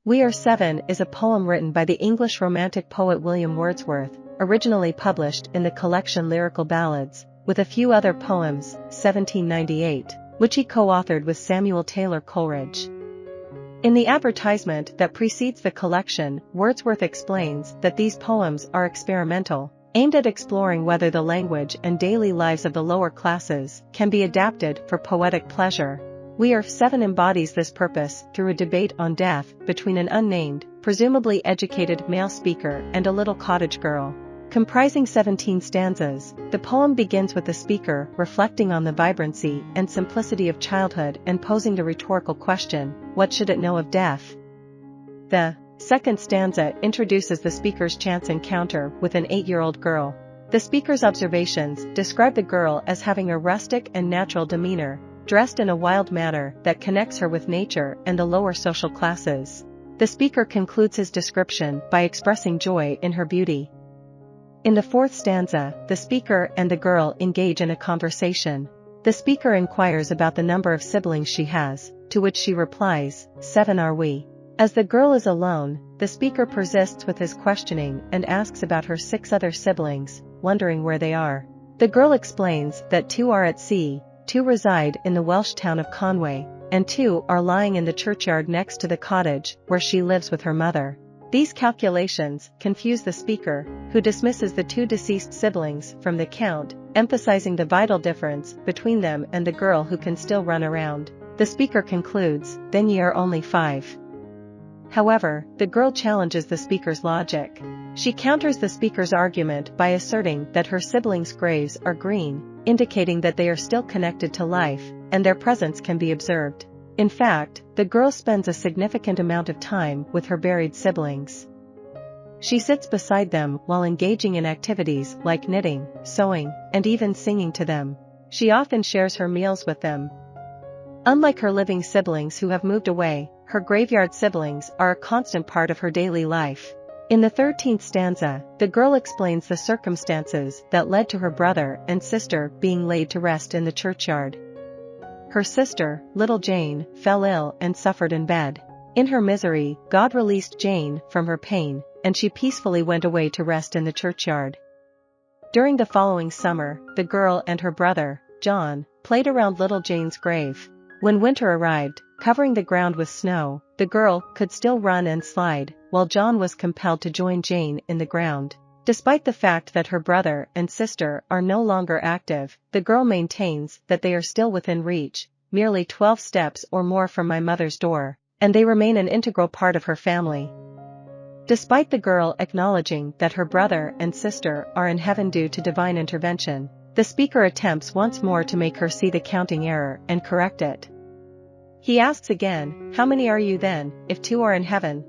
We Are Seven is a poem written by the English Romantic poet William Wordsworth, originally published in the collection Lyrical Ballads, with a few other poems, 1798, which he co-authored with Samuel Taylor Coleridge. In the advertisement that precedes the collection, Wordsworth explains that these poems are experimental, aimed at exploring whether the language and daily lives of the lower classes can be adapted for poetic pleasure. We Are Seven embodies this purpose through a debate on death between an unnamed, presumably educated male speaker and a little cottage girl. Comprising 17 stanzas, the poem begins with the speaker reflecting on the vibrancy and simplicity of childhood and posing the rhetorical question, what should it know of death? The second stanza introduces the speaker's chance encounter with an 8-year-old girl. The speaker's observations describe the girl as having a rustic and natural demeanor, dressed in a wild manner that connects her with nature and the lower social classes. The speaker concludes his description by expressing joy in her beauty. In the fourth stanza, the speaker and the girl engage in a conversation. The speaker inquires about the number of siblings she has, to which she replies, 7 are we. As the girl is alone, the speaker persists with his questioning and asks about her 6 other siblings, wondering where they are. The girl explains that 2 are at sea, 2 reside in the Welsh town of Conway, and 2 are lying in the churchyard next to the cottage where she lives with her mother. These calculations confuse the speaker, who dismisses the 2 deceased siblings from the count, emphasizing the vital difference between them and the girl who can still run around. The speaker concludes, then ye are only 5. However, the girl challenges the speaker's logic. She counters the speaker's argument by asserting that her siblings' graves are green, indicating that they are still connected to life, and their presence can be observed. In fact, the girl spends a significant amount of time with her buried siblings. She sits beside them while engaging in activities like knitting, sewing, and even singing to them. She often shares her meals with them. Unlike her living siblings who have moved away, her graveyard siblings are a constant part of her daily life. In the 13th stanza, the girl explains the circumstances that led to her brother and sister being laid to rest in the churchyard. Her sister, little Jane, fell ill and suffered in bed. In her misery, God released Jane from her pain, and she peacefully went away to rest in the churchyard. During the following summer, the girl and her brother, John, played around little Jane's grave. When winter arrived, covering the ground with snow, the girl could still run and slide, while John was compelled to join Jane in the ground. Despite the fact that her brother and sister are no longer active, the girl maintains that they are still within reach, merely 12 steps or more from my mother's door, and they remain an integral part of her family. Despite the girl acknowledging that her brother and sister are in heaven due to divine intervention, the speaker attempts once more to make her see the counting error and correct it. He asks again, how many are you then, if 2 are in heaven?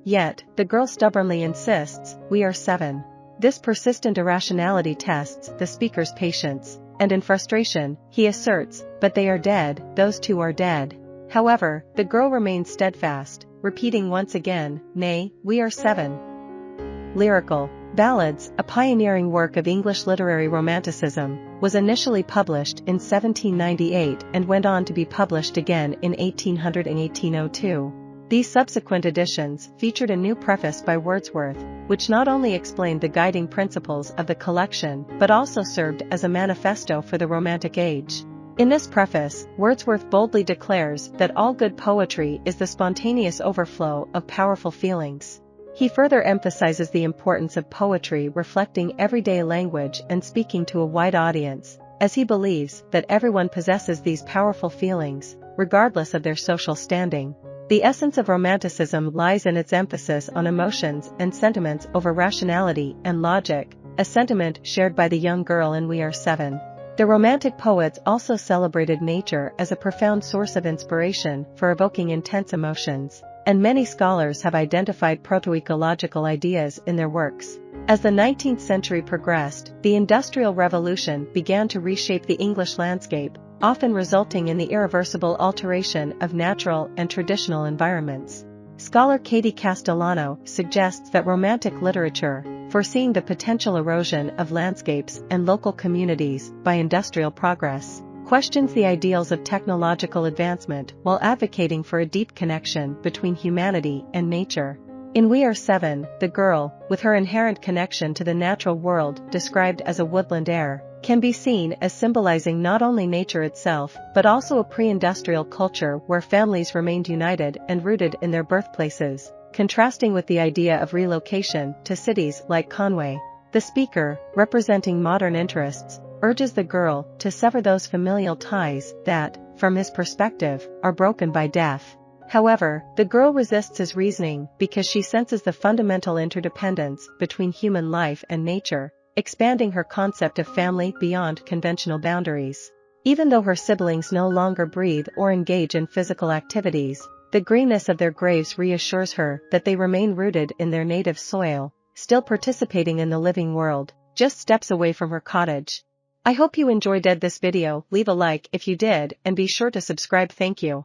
Yet, the girl stubbornly insists, we are 7. This persistent irrationality tests the speaker's patience, and in frustration, he asserts, but they are dead, those 2 are dead. However, the girl remains steadfast, repeating once again, nay, we are 7. Lyrical Ballads, a pioneering work of English literary romanticism, was initially published in 1798 and went on to be published again in 1800 and 1802. These subsequent editions featured a new preface by Wordsworth, which not only explained the guiding principles of the collection but also served as a manifesto for the Romantic age. In this preface, Wordsworth boldly declares that all good poetry is the spontaneous overflow of powerful feelings. He further emphasizes the importance of poetry reflecting everyday language and speaking to a wide audience, as he believes that everyone possesses these powerful feelings, regardless of their social standing. The essence of Romanticism lies in its emphasis on emotions and sentiments over rationality and logic, a sentiment shared by the young girl in We Are Seven. The Romantic poets also celebrated nature as a profound source of inspiration for evoking intense emotions, and many scholars have identified proto-ecological ideas in their works. As the 19th century progressed, the Industrial Revolution began to reshape the English landscape, often resulting in the irreversible alteration of natural and traditional environments. Scholar Katie Castellano suggests that Romantic literature, foreseeing the potential erosion of landscapes and local communities by industrial progress, questions the ideals of technological advancement while advocating for a deep connection between humanity and nature. In We Are Seven, the girl, with her inherent connection to the natural world described as a woodland air, can be seen as symbolizing not only nature itself but also a pre-industrial culture where families remained united and rooted in their birthplaces, contrasting with the idea of relocation to cities like Conway. The speaker, representing modern interests, urges the girl to sever those familial ties that, from his perspective, are broken by death. However, the girl resists his reasoning because she senses the fundamental interdependence between human life and nature, expanding her concept of family beyond conventional boundaries. Even though her siblings no longer breathe or engage in physical activities, the greenness of their graves reassures her that they remain rooted in their native soil, still participating in the living world, just steps away from her cottage. I hope you enjoyed this video. Leave a like if you did and be sure to subscribe. Thank you.